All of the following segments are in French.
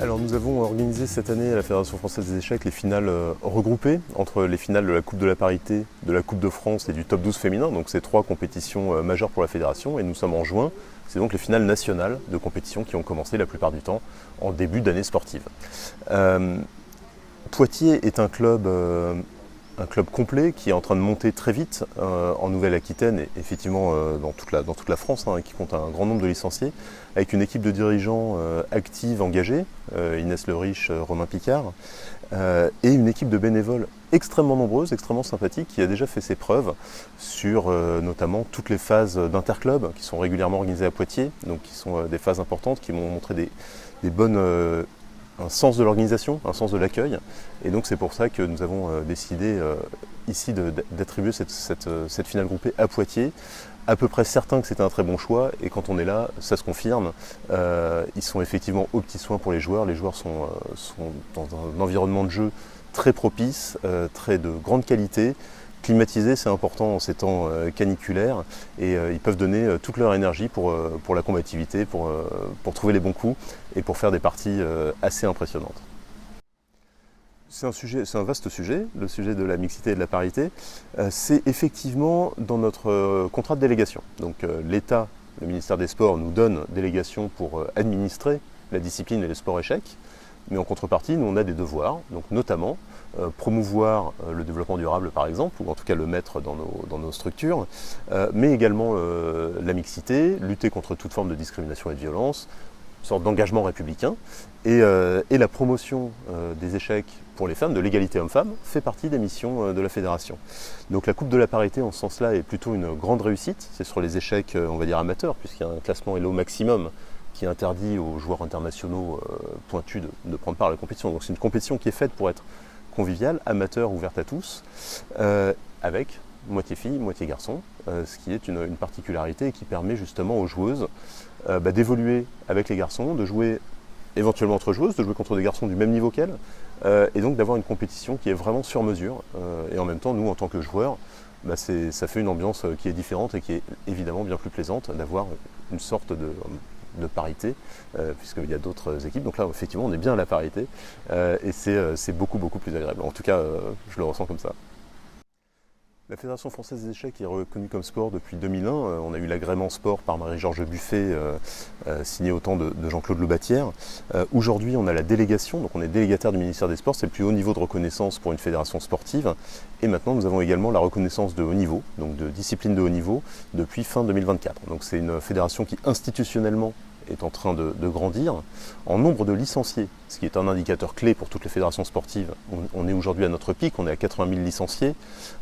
Alors nous avons organisé cette année à la Fédération française des échecs les finales regroupées entre les finales de la Coupe de la parité, de la Coupe de France et du top 12 féminin. Donc c'est trois compétitions majeures pour la fédération et nous sommes en juin. C'est donc les finales nationales de compétition qui ont commencé la plupart du temps en début d'année sportive. Poitiers est un club complet qui est en train de monter très vite en Nouvelle-Aquitaine et effectivement dans toute la France, qui compte un grand nombre de licenciés, avec une équipe de dirigeants active, engagée, Inès Le Riche, Romain Picard, et une équipe de bénévoles extrêmement nombreuse, extrêmement sympathique, qui a déjà fait ses preuves sur notamment toutes les phases d'interclub qui sont régulièrement organisées à Poitiers, donc qui sont des phases importantes, qui m'ont montré des bonnes... un sens de l'organisation, un sens de l'accueil. Et donc c'est pour ça que nous avons décidé ici d'attribuer cette finale groupée à Poitiers. À peu près certain que c'était un très bon choix et quand on est là, ça se confirme. Ils sont effectivement aux petits soins pour les joueurs. Les joueurs sont dans un environnement de jeu très propice, très de grande qualité. Climatisé, c'est important en ces temps caniculaires et ils peuvent donner toute leur énergie pour la combativité, pour trouver les bons coups et pour faire des parties assez impressionnantes. C'est un vaste sujet, le sujet de la mixité et de la parité. C'est effectivement dans notre contrat de délégation. Donc l'État, le ministère des Sports nous donne délégation pour administrer la discipline et les sports échecs. Mais en contrepartie, nous on a des devoirs, donc notamment promouvoir le développement durable par exemple, ou en tout cas le mettre dans nos structures, mais également la mixité, lutter contre toute forme de discrimination et de violence, une sorte d'engagement républicain, et la promotion des échecs pour les femmes, de l'égalité homme-femme, fait partie des missions de la fédération. Donc la Coupe de la parité en ce sens-là est plutôt une grande réussite, c'est sur les échecs, on va dire amateurs, puisqu'il y a un classement Elo maximum qui interdit aux joueurs internationaux pointus de prendre part à la compétition. Donc c'est une compétition qui est faite pour être conviviale, amateur, ouverte à tous, avec moitié filles, moitié garçons, ce qui est une particularité qui permet justement aux joueuses d'évoluer avec les garçons, de jouer éventuellement entre joueuses, de jouer contre des garçons du même niveau qu'elles, et donc d'avoir une compétition qui est vraiment sur mesure. Et en même temps, nous, en tant que joueurs, ça fait une ambiance qui est différente et qui est évidemment bien plus plaisante d'avoir une sorte de parité, puisqu'il y a d'autres équipes. Donc là, effectivement, on est bien à la parité et c'est beaucoup plus agréable. En tout cas, je le ressens comme ça. La Fédération française des échecs est reconnue comme sport depuis 2001. On a eu l'agrément sport par Marie-Georges Buffet, signé au temps de Jean-Claude Lebatière. Aujourd'hui, on a la délégation, donc on est délégataire du ministère des Sports, c'est le plus haut niveau de reconnaissance pour une fédération sportive. Et maintenant, nous avons également la reconnaissance de haut niveau, donc de discipline de haut niveau, depuis fin 2024. Donc c'est une fédération qui institutionnellement est en train de grandir. En nombre de licenciés, ce qui est un indicateur clé pour toutes les fédérations sportives, on est aujourd'hui à notre pic, on est à 80 000 licenciés,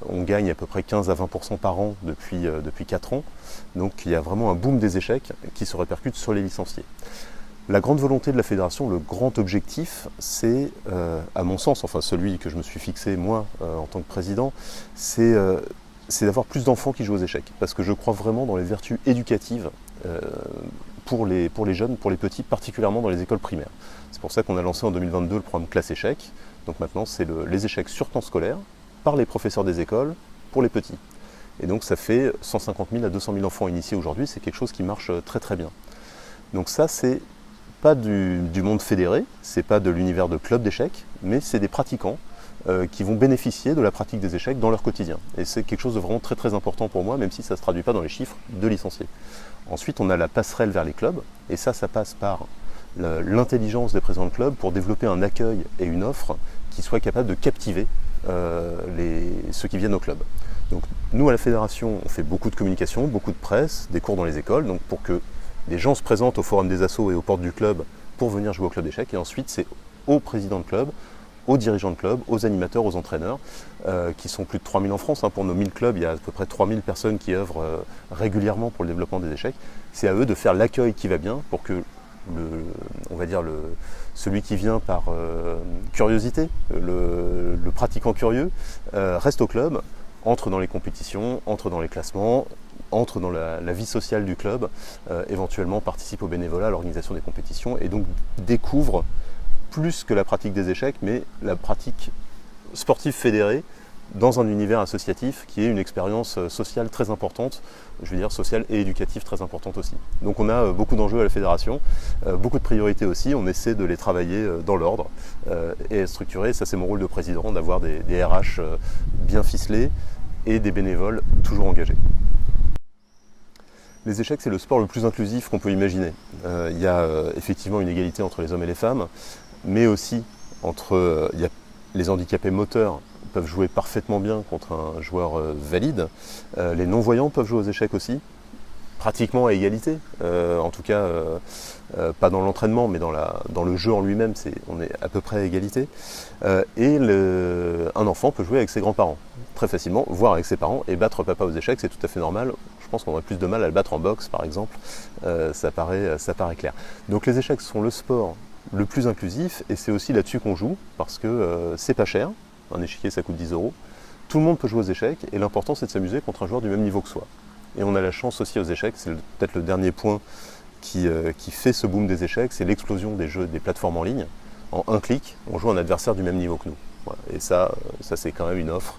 on gagne à peu près 15 à 20% par an depuis 4 ans, donc il y a vraiment un boom des échecs qui se répercute sur les licenciés. La grande volonté de la fédération, le grand objectif, c'est, à mon sens, enfin celui que je me suis fixé moi en tant que président, c'est d'avoir plus d'enfants qui jouent aux échecs, parce que je crois vraiment dans les vertus éducatives pour les jeunes, pour les petits, particulièrement dans les écoles primaires. C'est pour ça qu'on a lancé en 2022 le programme Classe Échecs. Donc maintenant, c'est les échecs sur temps scolaire, par les professeurs des écoles, pour les petits. Et donc ça fait 150 000 à 200 000 enfants initiés aujourd'hui, c'est quelque chose qui marche très bien. Donc ça, c'est pas du monde fédéré, c'est pas de l'univers de club d'échecs, mais c'est des pratiquants qui vont bénéficier de la pratique des échecs dans leur quotidien. Et c'est quelque chose de vraiment très important pour moi, même si ça ne se traduit pas dans les chiffres de licenciés. Ensuite, on a la passerelle vers les clubs, et ça passe par l'intelligence des présidents de clubs pour développer un accueil et une offre qui soit capable de captiver ceux qui viennent au club. Donc nous, à la fédération, on fait beaucoup de communication, beaucoup de presse, des cours dans les écoles, donc pour que des gens se présentent au forum des assos et aux portes du club pour venir jouer au club d'échecs, et ensuite c'est aux présidents de club, aux dirigeants de club, aux animateurs, aux entraîneurs, qui sont plus de 3000 en France. Pour nos 1000 clubs, il y a à peu près 3000 personnes qui œuvrent régulièrement pour le développement des échecs. C'est à eux de faire l'accueil qui va bien pour que celui qui vient par curiosité, le pratiquant curieux, reste au club, entre dans les compétitions, entre dans les classements, entre dans la vie sociale du club, éventuellement participe au bénévolat, à l'organisation des compétitions, et donc découvre plus que la pratique des échecs, mais la pratique sportive fédérée dans un univers associatif qui est une expérience sociale très importante, je veux dire sociale et éducative très importante aussi. Donc on a beaucoup d'enjeux à la fédération, beaucoup de priorités aussi, on essaie de les travailler dans l'ordre et structurer. Ça c'est mon rôle de président, d'avoir des RH bien ficelés et des bénévoles toujours engagés. Les échecs, c'est le sport le plus inclusif qu'on peut imaginer. Il y a effectivement une égalité entre les hommes et les femmes, mais aussi entre les handicapés moteurs peuvent jouer parfaitement bien contre un joueur valide. Les non-voyants peuvent jouer aux échecs aussi, pratiquement à égalité. En tout cas, pas dans l'entraînement, mais dans le jeu en lui-même, on est à peu près à égalité. Et un enfant peut jouer avec ses grands-parents, très facilement, voire avec ses parents, et battre papa aux échecs, c'est tout à fait normal. Je pense qu'on aurait plus de mal à le battre en boxe, par exemple. Ça paraît clair. Donc les échecs sont le sport le plus inclusif, et c'est aussi là-dessus qu'on joue, parce que c'est pas cher. Un échiquier, ça coûte 10 €. Tout le monde peut jouer aux échecs, et l'important, c'est de s'amuser contre un joueur du même niveau que soi. Et on a la chance aussi aux échecs, c'est peut-être le dernier point qui fait ce boom des échecs, c'est l'explosion des jeux, des plateformes en ligne. En un clic, on joue un adversaire du même niveau que nous. Voilà. Et ça c'est quand même une offre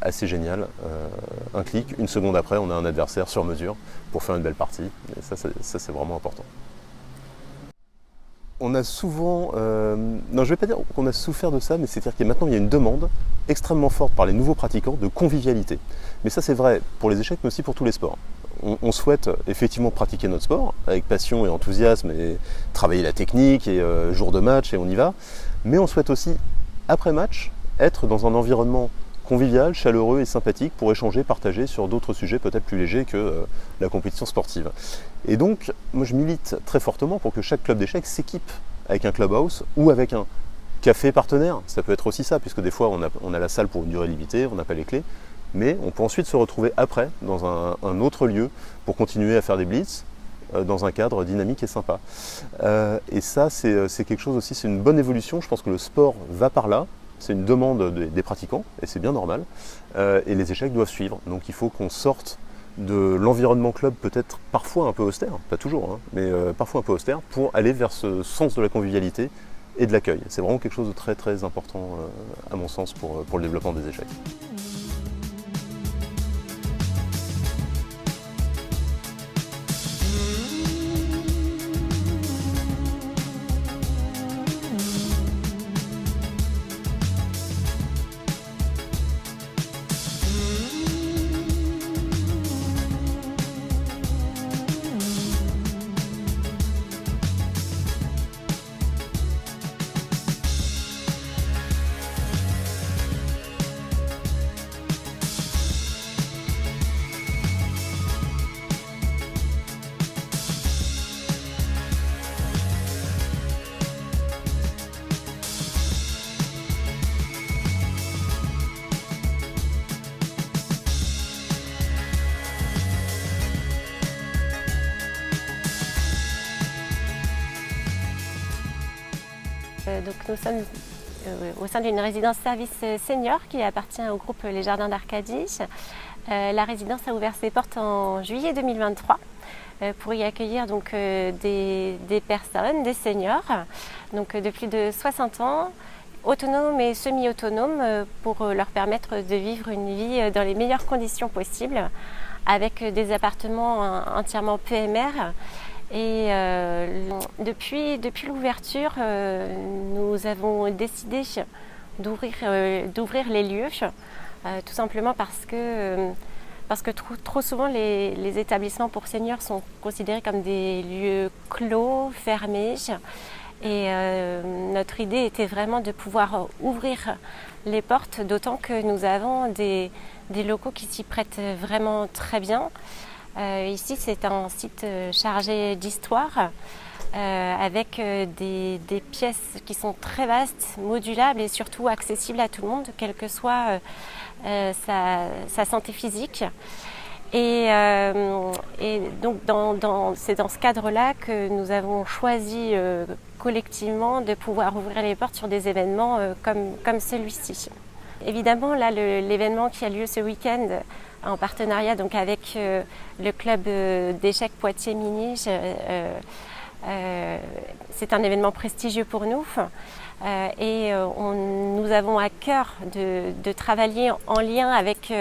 assez géniale. Un clic, une seconde après, on a un adversaire sur mesure pour faire une belle partie. Et ça c'est vraiment important. On a souvent, non je ne vais pas dire qu'on a souffert de ça, mais c'est-à-dire que maintenant il y a une demande extrêmement forte par les nouveaux pratiquants de convivialité. Mais ça c'est vrai pour les échecs, mais aussi pour tous les sports. On souhaite effectivement pratiquer notre sport avec passion et enthousiasme et travailler la technique et jour de match et on y va. Mais on souhaite aussi, après match, être dans un environnement convivial, chaleureux et sympathique pour échanger, partager sur d'autres sujets peut-être plus légers que la compétition sportive. Et donc, moi je milite très fortement pour que chaque club d'échecs s'équipe avec un clubhouse ou avec un café partenaire. Ça peut être aussi ça, puisque des fois on a la salle pour une durée limitée, on n'a pas les clés, mais on peut ensuite se retrouver après dans un autre lieu pour continuer à faire des blitz dans un cadre dynamique et sympa. Et ça c'est quelque chose aussi, c'est une bonne évolution. Je pense que le sport va par là. C'est une demande des pratiquants, et c'est bien normal, et les échecs doivent suivre. Donc il faut qu'on sorte de l'environnement club, peut-être parfois un peu austère, pas toujours, hein, mais parfois un peu austère, pour aller vers ce sens de la convivialité et de l'accueil. C'est vraiment quelque chose de très très important, à mon sens, pour le développement des échecs. Donc nous sommes au sein d'une résidence service senior qui appartient au groupe Les Jardins d'Arcadie. La résidence a ouvert ses portes en juillet 2023 pour y accueillir donc, des personnes, des seniors donc, de plus de 60 ans, autonomes et semi-autonomes pour leur permettre de vivre une vie dans les meilleures conditions possibles avec des appartements entièrement PMR. Et depuis l'ouverture, nous avons décidé d'ouvrir les lieux, tout simplement parce que trop souvent les établissements pour seniors sont considérés comme des lieux clos, fermés. Et notre idée était vraiment de pouvoir ouvrir les portes, d'autant que nous avons des locaux qui s'y prêtent vraiment très bien. Ici, c'est un site chargé d'histoire avec des pièces qui sont très vastes, modulables et surtout accessibles à tout le monde, quelle que soit sa santé physique. Et donc, c'est dans ce cadre-là que nous avons choisi collectivement de pouvoir ouvrir les portes sur des événements comme celui-ci. Évidemment, là, l'événement qui a lieu ce week-end en partenariat donc, avec le club d'échecs Poitiers Mini C'est un événement prestigieux pour nous nous avons à cœur de travailler en lien avec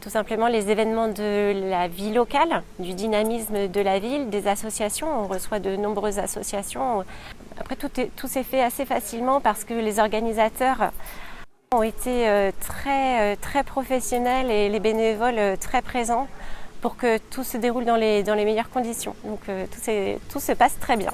tout simplement les événements de la vie locale, du dynamisme de la ville, des associations. On reçoit de nombreuses associations. Après, tout s'est fait assez facilement parce que les organisateurs ont été très professionnels et les bénévoles très présents pour que tout se déroule dans les meilleures conditions. Donc tout se passe très bien.